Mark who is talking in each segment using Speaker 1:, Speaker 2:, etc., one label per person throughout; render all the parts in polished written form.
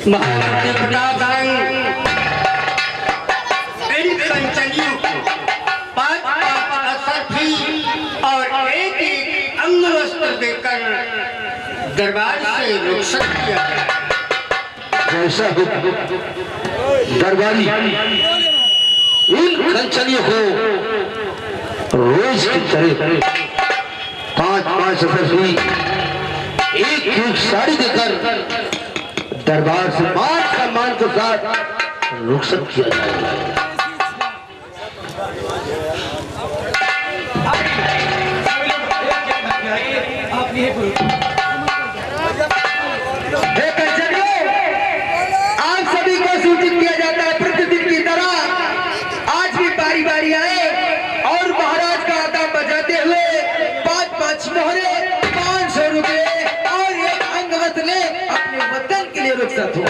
Speaker 1: महाराज प्रताप मेरी कंचनियों को पाँच असरफी और एक अंग वस्त्र देकर दरबार से रुखसत किया
Speaker 2: जैसा दरबारी इन कंचनियों को रोज की तरह पाँच असरफी एक साड़ी देकर दरबार से मान सम्मान के साथ रुखसत किया जाएगा।
Speaker 3: आप सभी को सूचित किया जाता है प्रतिदिन की तरह आज भी बारी बारी आए और महाराज का आटा बजाते हुए 5-5 मोहरे 500 रुपए और एक अंगवत ले अपने वतन के लिए रुखसत हो।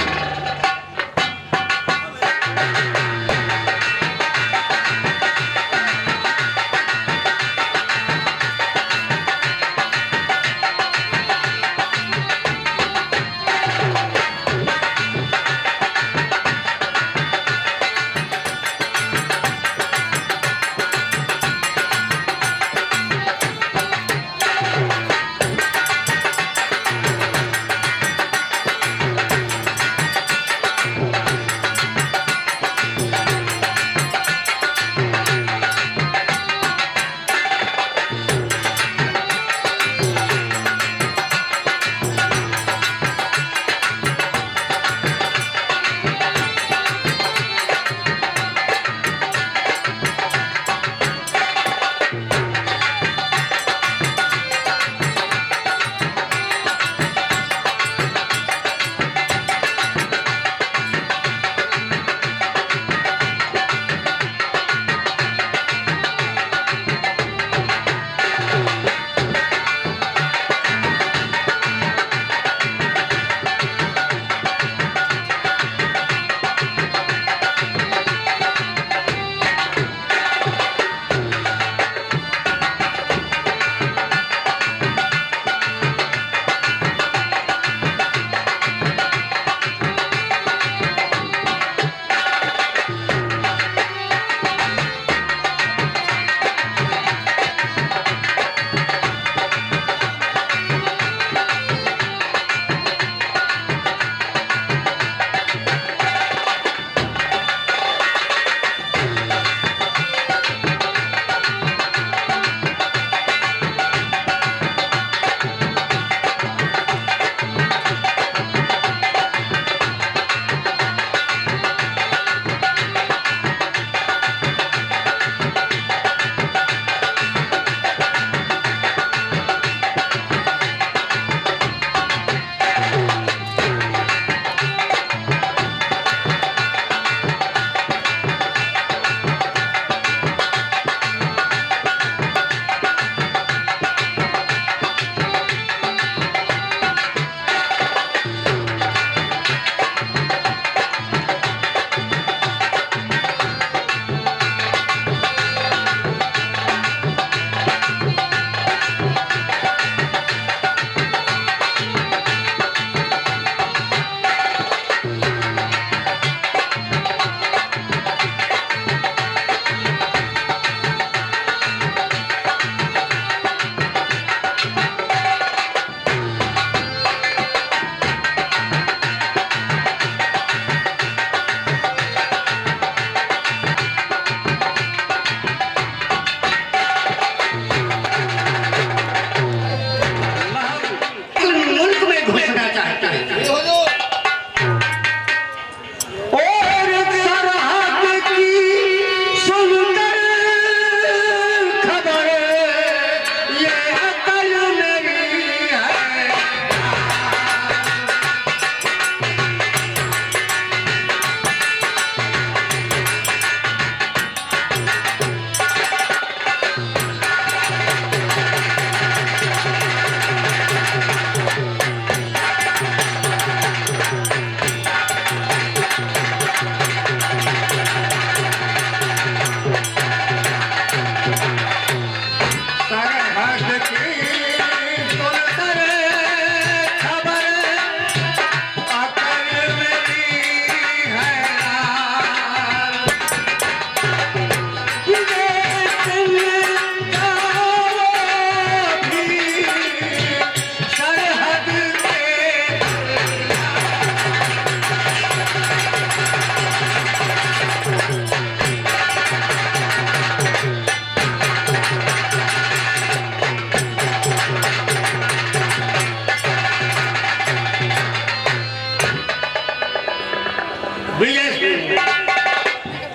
Speaker 1: विजय सिंह,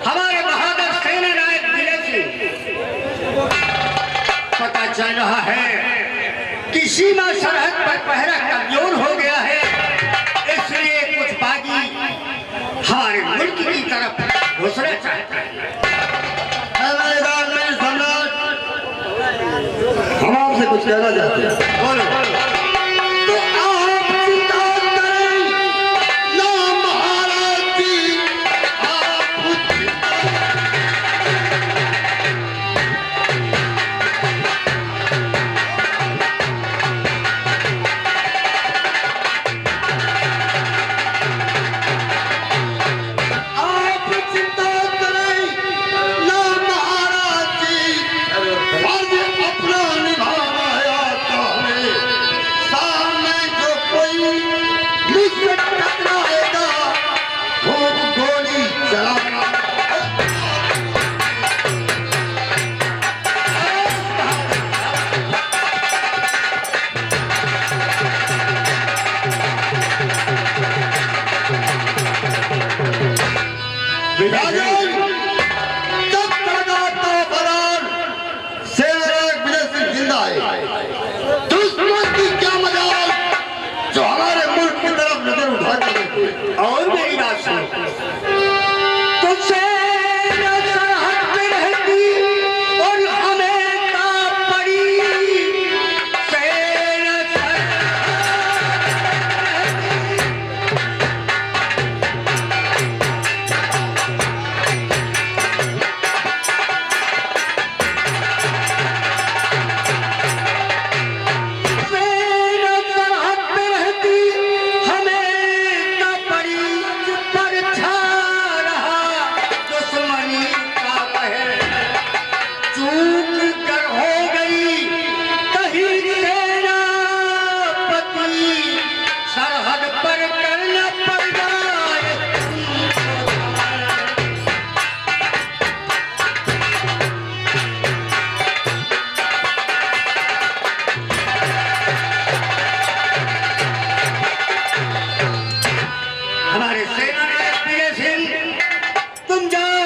Speaker 1: हमारे बहादुर सेना नायक विजय सिंह, पता चल रहा है कि सीमा सरहद पर पहरा कमजोर हो गया है, इसलिए कुछ बागी हमारे मुल्क की तरफ घुसना चाहता है।
Speaker 2: हम आपसे कुछ कहना चाहते हैं।
Speaker 1: बोलो।
Speaker 2: तो आप चिंता करें ना महाराज जी, आप चिंता करें ना महाराज जी, फर्ज अपना निभाना है आता हमें। सामने जो कोई मुझसे टकराएगा खूब गोली चलाना। राजन, जब लगाता फरार सेना विजय सिंह जिंदा है, दुश्मन की क्या मजाल जो हमारे मुल्क की तरफ नजर उठाते रहते।
Speaker 1: और मेरी बात सुनो, तुझसे सरहद पे रहती और हमें का पड़ी सेना सरहद पे रहती हमें का पड़ी पर छा रहा दुश्मनी का कहर। चूक कर हो गई कहीं सेनापति, सरहद पर करना पड़ जाए। हमारे सेना नायक विजय सिंह, तुम जाओ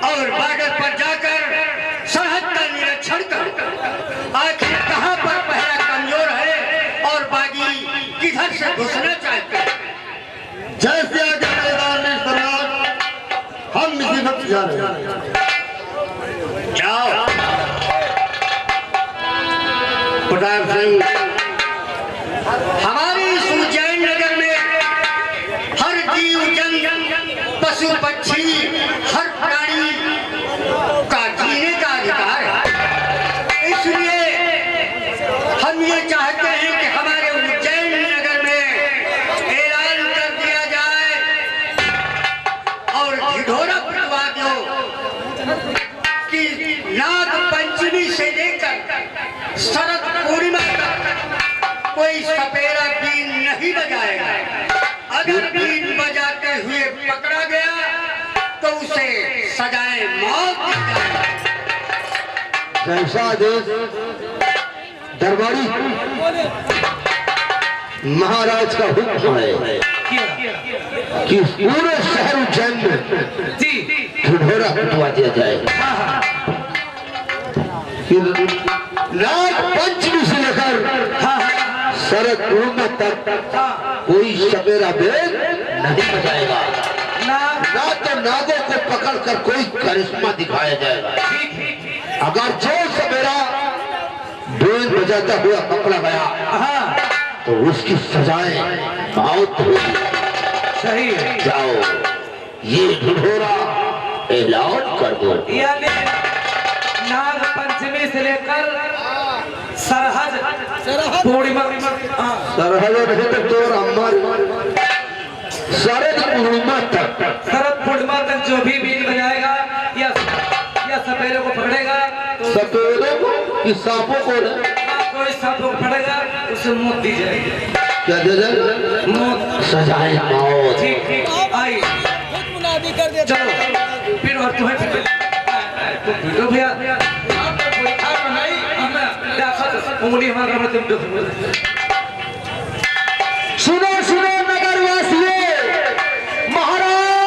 Speaker 1: और बॉर्डर पर जाकर सरहद का निरीक्षण करो, आखिर कहां पर पहरा कमजोर है और बागी किधर से घुसना चाहते हैं।
Speaker 2: जैसे आगे मैदान में सरदार हम इसी वक्त जा रहे हैं।
Speaker 1: जाओ। प्रताप सिंह, हमारे इस उज्जैन नगर में हर जीव जंतु पशु पक्षी हर प्राणी का जीने का अधिकार है, इसलिए हम ये चाहते हैं कि हमारे उज्जैन नगर में ऐलान कर दिया जाए और ढिढोरा पिटवा दो कि नाग पंचमी से लेकर शरद पूर्णिमा तक कोई सपेरा बीन नहीं बजाएगा। अगर बीन बजाते हुए पकड़ा गया तो उसे सजाए मौत दी जाएगी।
Speaker 2: जैसा आदेश दरबारी महाराज का हुक्म है कि पूरे शहर उज्जैन में ढिढोरा पिटवा दिया जाए। नाग पंचमी से लेकर शरद पूर्णिमा तक कोई सपेरा बेद नहीं बजाएगा, ना तो नागों को पकड़कर कोई करिश्मा दिखाया जाएगा। अगर जो सपेरा बेद बजाता हुआ पकड़ा गया तो उसकी सजाएं मौत होगी।
Speaker 3: सही है।
Speaker 2: जाओ ये ढिढोरा ऐलान कर दो।
Speaker 3: यानी नाग पंचमी से लेकर सरहद पूर्णिमा,
Speaker 2: सरहद नहीं तो तोर अम्मा शरद पूर्णिमा तक,
Speaker 3: शरद पूर्णिमा तक जो भी बीन बजाएगा या सपेरे को पकड़ेगा तो
Speaker 2: सपेरे को कि सांपों को
Speaker 3: कोई सांप को पकड़ेगा उसे मौत दी जाएगी।
Speaker 2: क्या दे दे?
Speaker 3: मौत।
Speaker 2: सजाए मौत।
Speaker 3: ठीक ठीक। आइए चलो फिर और तुम्हें तो भैया उंगली हमारा
Speaker 2: सुनो सुनो नगर वासियों, महाराज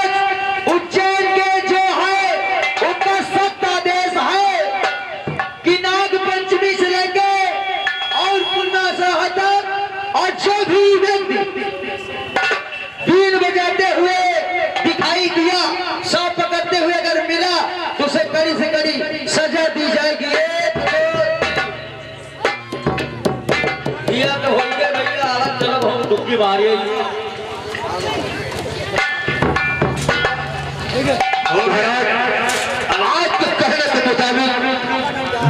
Speaker 4: बाहर ही
Speaker 2: आज के कहने के मुताबिक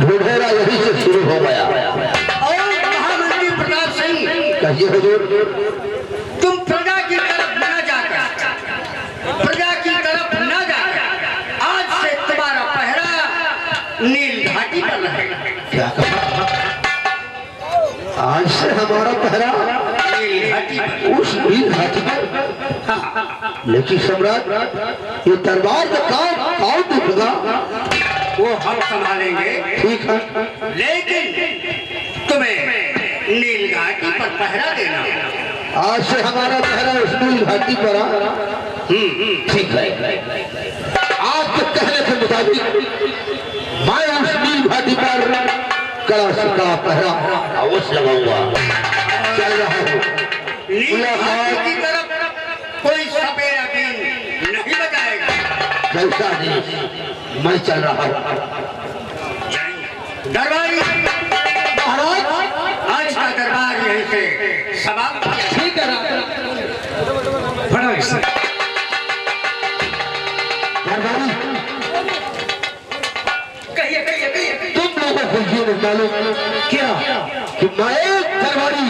Speaker 2: ढोढेरा यही से शुरू हो गया।
Speaker 1: और महामंत्री प्रताप सिंह,
Speaker 2: कहिए हुजूर।
Speaker 1: तुम प्रजा की तरफ न जाकर, प्रजा की तरफ न जाकर, आज से तुम्हारा पहरा नील घाटी पर रहेगा।
Speaker 2: क्या कहा? आज से हमारा पहरा
Speaker 1: नील घाटी पर।
Speaker 2: उस नील घाटी पर? लेकिन सम्राट, ये दरबार का काम कौन देखेगा?
Speaker 1: वो हम संभालेंगे,
Speaker 2: ठीक है,
Speaker 1: लेकिन तुम्हें नील घाटी पर पहरा देना।
Speaker 2: आज से हमारा पहरा उस नील घाटी पर ठीक है। आप के कहने के मुताबिक मैं उस नील घाटी पर कड़ा से कड़ा पहरा अवश्य लगाऊंगा। चल रहा हूँ।
Speaker 1: नील घाटी की तरफ कोई सपेरा बीन नहीं बजाएगा।
Speaker 2: जैसा नहीं, मैं चल रहा हूँ।
Speaker 1: दरबारी
Speaker 3: महाराज
Speaker 1: आज का दरबार यहीं से समाप्त किया।
Speaker 3: ठीक है
Speaker 4: बड़ा
Speaker 2: दरबारी,
Speaker 3: कहिए कहिए कहिए।
Speaker 2: तुम लोगों को ये निकालो क्या कि मैं एक दरबारी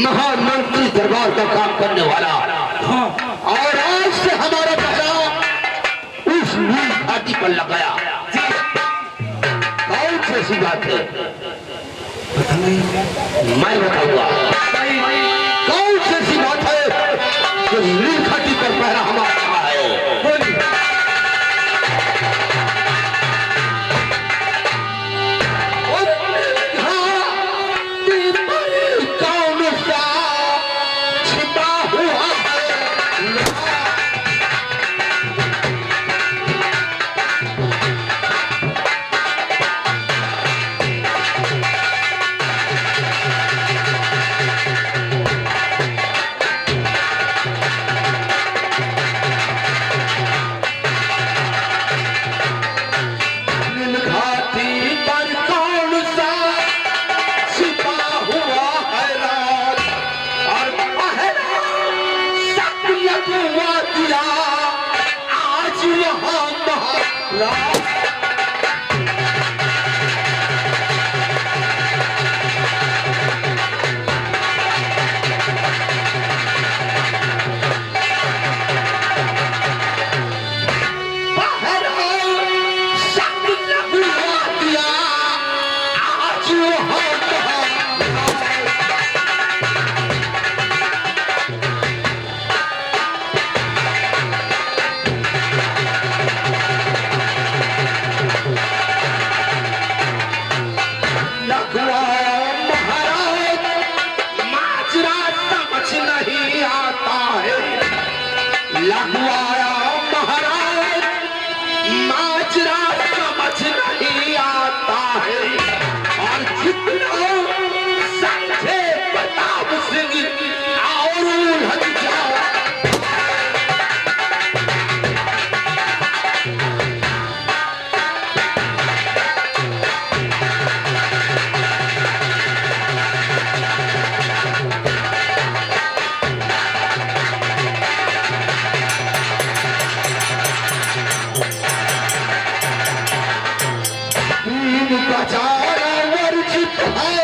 Speaker 2: महामंत्री दरबार का काम करने वाला, और आज से हमारा पहरा उस नील घाटी पर लगाया। कौन सी ऐसी बात है? मैं बताऊंगा। कौन सी ऐसी बात है जो नील घाटी पर पहरा हमारा लगा है? बोलिए। कौन सा छिपा हुआ है? घाटी पर कौन सा छिपा हुआ है राज? और पहला शक लगवा दिया आज वहां महाराज। लगवाया महाराज, माजरा समझ नहीं आता है। और जितना समझे प्रताप सिंह और उलझ जाओ। बचाना वर्जित है,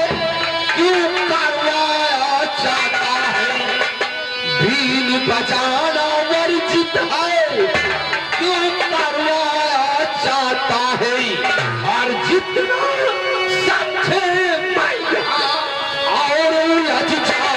Speaker 2: क्यों करवाया चाहता है? भील बचाना वर्जित है, क्यों करवाया चाहता है? और जितना समझे मैया और उलझ जाता।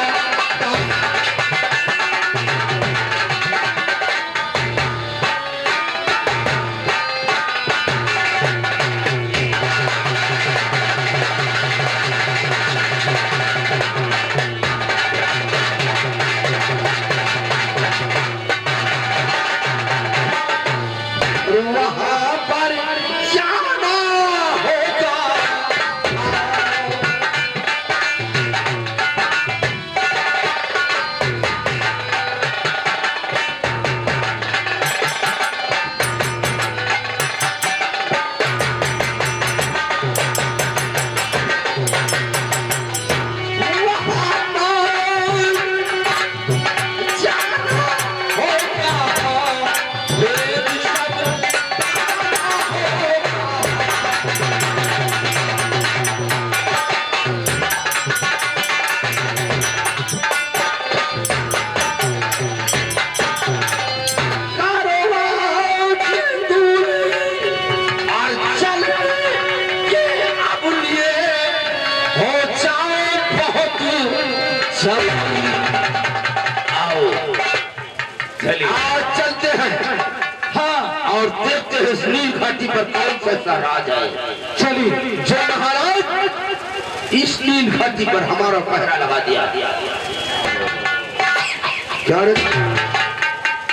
Speaker 2: वहां पर जाना होगा आज चलते हैं
Speaker 3: हाँ
Speaker 2: और देखते हैं इस नील घाटी पर कौन सा ऐसा राज है
Speaker 3: चलिए
Speaker 2: जो महाराज इस नील घाटी पर हमारा पहरा लगा दिया।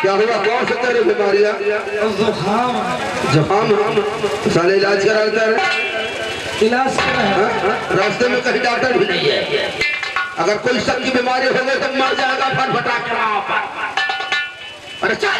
Speaker 2: क्या हुआ? कौन से तेरे बीमारियां? जुकाम साले इलाज कराता है,
Speaker 3: इलाज कर रहे हैं।
Speaker 2: रास्ते में कहीं डॉक्टर भी नहीं है। अगर कोई शक की बीमारी हो गई तो मर जाएगा फटफटा कर। अरे चल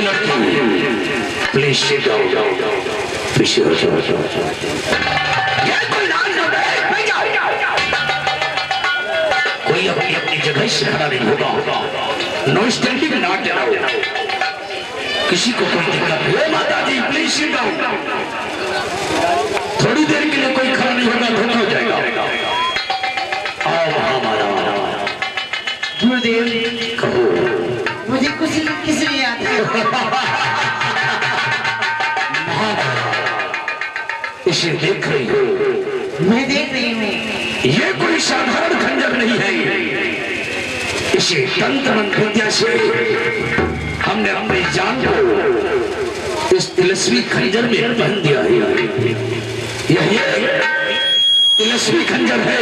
Speaker 2: लड़की प्लीज सिट डाउन, पीछे हो जाओ। कोई अपनी अपनी जगह से खड़ा नहीं होगा, नो स्टैंडिंग नॉट अलाउड। किसी को कोई दिक्कत नहीं। माता जी प्लीज सिट डाउन। थोड़ी देर के लिए कोई खड़ा नहीं होगा, धोखा हो जाएगा। आओ महामाया।
Speaker 3: गुरुदेव
Speaker 2: कहो।
Speaker 3: मुझे कुछ किस लिए आता है?
Speaker 2: इसे देख रही हो?
Speaker 3: मैं देख रही हूँ।
Speaker 2: ये कोई साधारण खंजर नहीं है। इसे तंत्र मंत्र विद्या से हमने अपनी जान को इस तिलस्मी खंजर में पहन दिया है। यह तिलस्मी खंजर है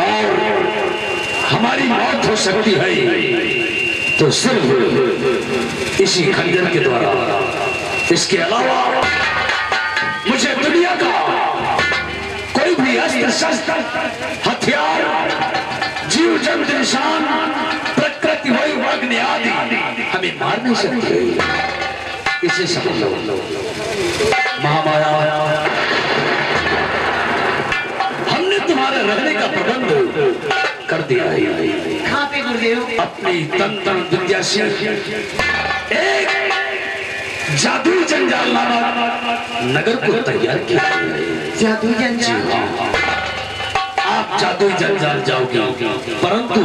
Speaker 2: और हमारी मौत हो सकती है तो सिर्फ इसी खंजर के द्वारा। इसके अलावा मुझे दुनिया का कोई भी अस्त्र शस्त्र हथियार जीव जंतु इंसान प्रकृति वायु अग्नि आदि हमें मार नहीं सकते। इसे समझ लो महामाया, हमने तुम्हारे रहने का प्रबंध कर दिया है।
Speaker 3: कहाँ पे गुरुदेव?
Speaker 2: अपनी तंत्र विद्या से एक जादुई जंजाल नामक नगर को तैयार किया है।
Speaker 3: जादुई जंजाल?
Speaker 2: आप जादुई जंजाल जाओगे, परंतु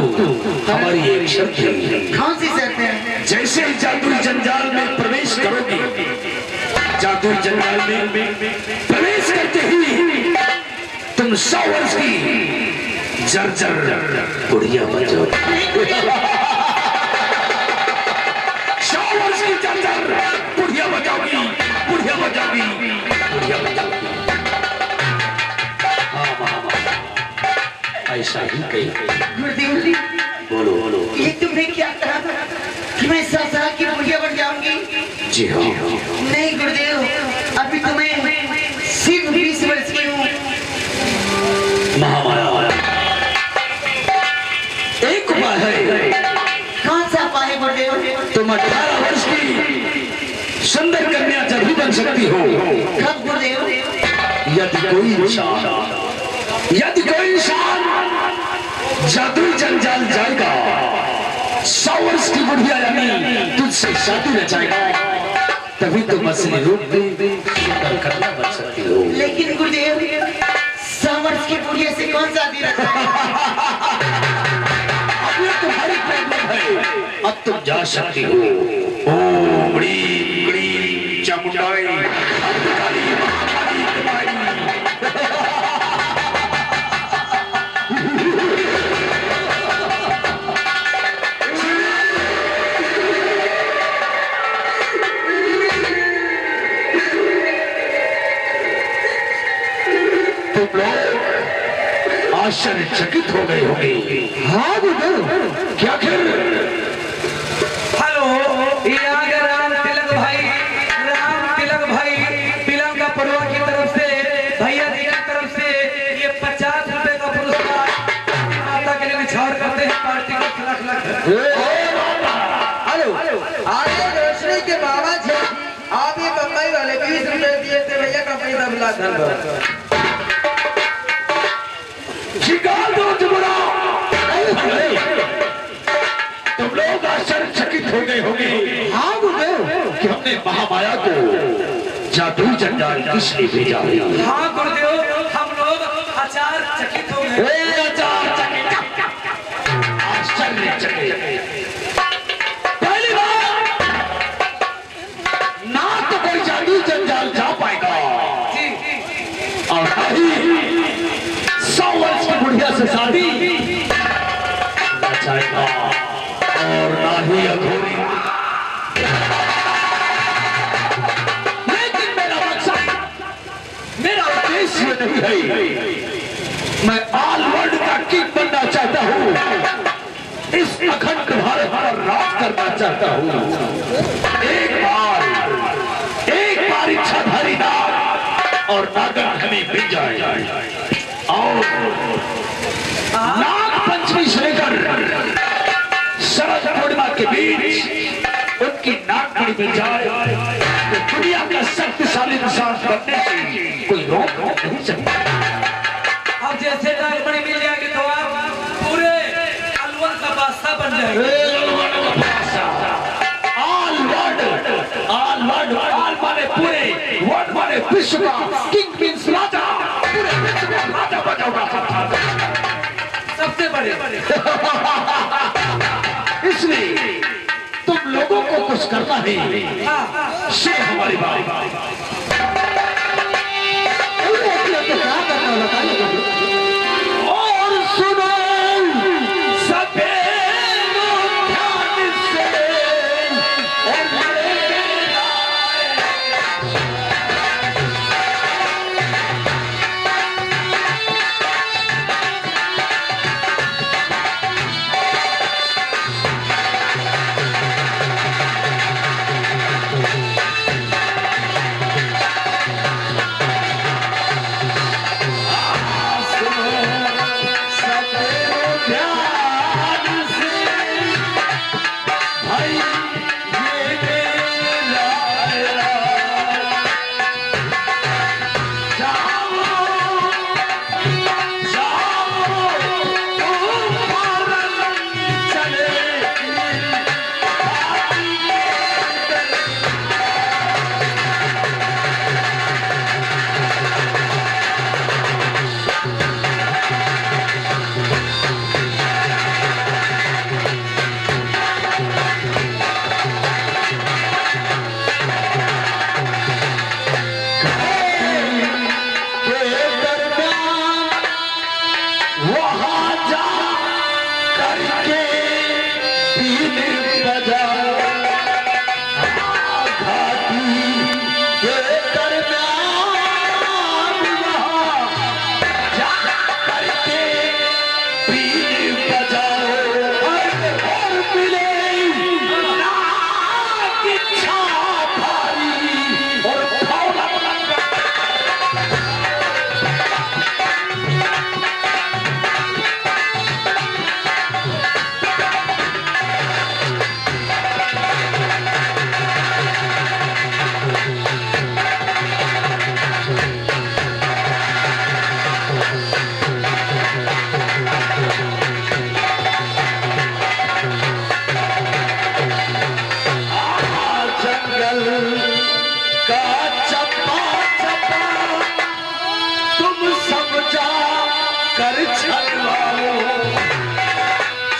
Speaker 2: हमारी एक शर्त है।
Speaker 3: कौन सी शर्त है?
Speaker 2: जैसे ही जादुई जंजाल में प्रवेश करोगे, जादुई जंजाल में प्रवेश करते ही तुम 100 वर्ष की जर्जर बुढ़िया बन जाओगे। 100 वर्ष की जर्जर बुढ़िया बजाओगी, बुढ़िया बजाओगी, बुढ़िया बजाओगी। ऐसा ही कही।
Speaker 3: गुरुदेव
Speaker 2: बोलो बोलो।
Speaker 3: ये तुमने क्या कहा कि मैं 100 साल की बुढ़िया बन जाऊंगी?
Speaker 2: जी हाँ।
Speaker 3: नहीं गुरुदेव, अभी तो मैं सिर्फ 20 वर्ष की हूँ।
Speaker 2: महामाया, एक उपाय है।
Speaker 3: कौन सा उपाय है गुरुदेव?
Speaker 2: तुम 18 वर्ष की सुंदर कन्या जरूर बन सकती हो।
Speaker 3: कब गुरुदेव?
Speaker 2: यदि कोई इंसान जादुई जंजाल जाएगा, 100 वर्ष की बुढ़िया यानी तुझसे शादी रचाएगा, तभी तो मछली रूप में सुंदर कन्या बन सकती हो।
Speaker 3: लेकिन गुरुदेव 100 वर्ष की बुढ़िया से कौन शादी रचाएगा?
Speaker 2: अब ये तुम्हारी प्रॉब्लम है। अब तुम जा सकती हो। ओम बड़ी बड़ी चामुंडाई काली महाकाली कमाई। तुम लोग आश्चर्यचकित हो गए होंगे।
Speaker 3: हाँ गुरुदेव।
Speaker 2: क्या कर?
Speaker 4: हेलो, ये आ गया राम तिलक भाई पिलंगा पड़ुआ की तरफ से, भैया जी की तरफ से ये 50 रुपए का पुरस्कार माता के लिए निछावर करते हैं। पार्टी का लाख
Speaker 3: हेलो, आगे रोशनी के बाबा जी, आप ये बम्बई वाले 20 रुपए दिए थे भैया का पैसा मिला था।
Speaker 2: शिकार दो तुम्हारा। तुम लोग आश्चर्यचकित हो गए होंगे।
Speaker 3: हाँ गुरुदेव।
Speaker 2: कि हमने महामाया को जादुई जंजाल किस लिए भेजा है?
Speaker 4: हाँ गुरुदेव, हम लोग आश्चर्यचकित हो गए।
Speaker 2: आश्चर्यचकित। पहली बात, ना तो कोई जादुई जंजाल जा पाएगा और ना ही 100 वर्ष की बुढ़िया से शादी रचाएगा और ना ही अघोरी। लेकिन मेरा मकसद, मेरा उद्देश्य नहीं है। मैं ऑल वर्ल्ड का किंग बनना चाहता हूँ, इस अखंड भारत पर राज करना चाहता हूँ। एक बार इच्छाधारी नाग और नागन हमें मिल जाए और नाग पंचमी से लेकर शरद पूर्णिमा के बीच उनकी नाग में जाए तो दुनिया का शक्तिशाली इंसान बनने से कोई रोक नहीं सकता।
Speaker 4: अब जैसे डायमंड मिल जाएगी तो आप पूरे अलवर का बादशाह बन जाएंगे।
Speaker 2: आल माने पूरे वर्ल्ड माने विश्व का किंग मींस राजा, पूरे विश्व का राजा बजाऊंगा
Speaker 4: सबसे बड़े
Speaker 2: इसलिए तुम लोगों को कुछ करना है। सुनो हमारी बात, और सुनो सबे लोग ध्यान से, और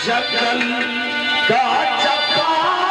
Speaker 2: जंगल का चप्पा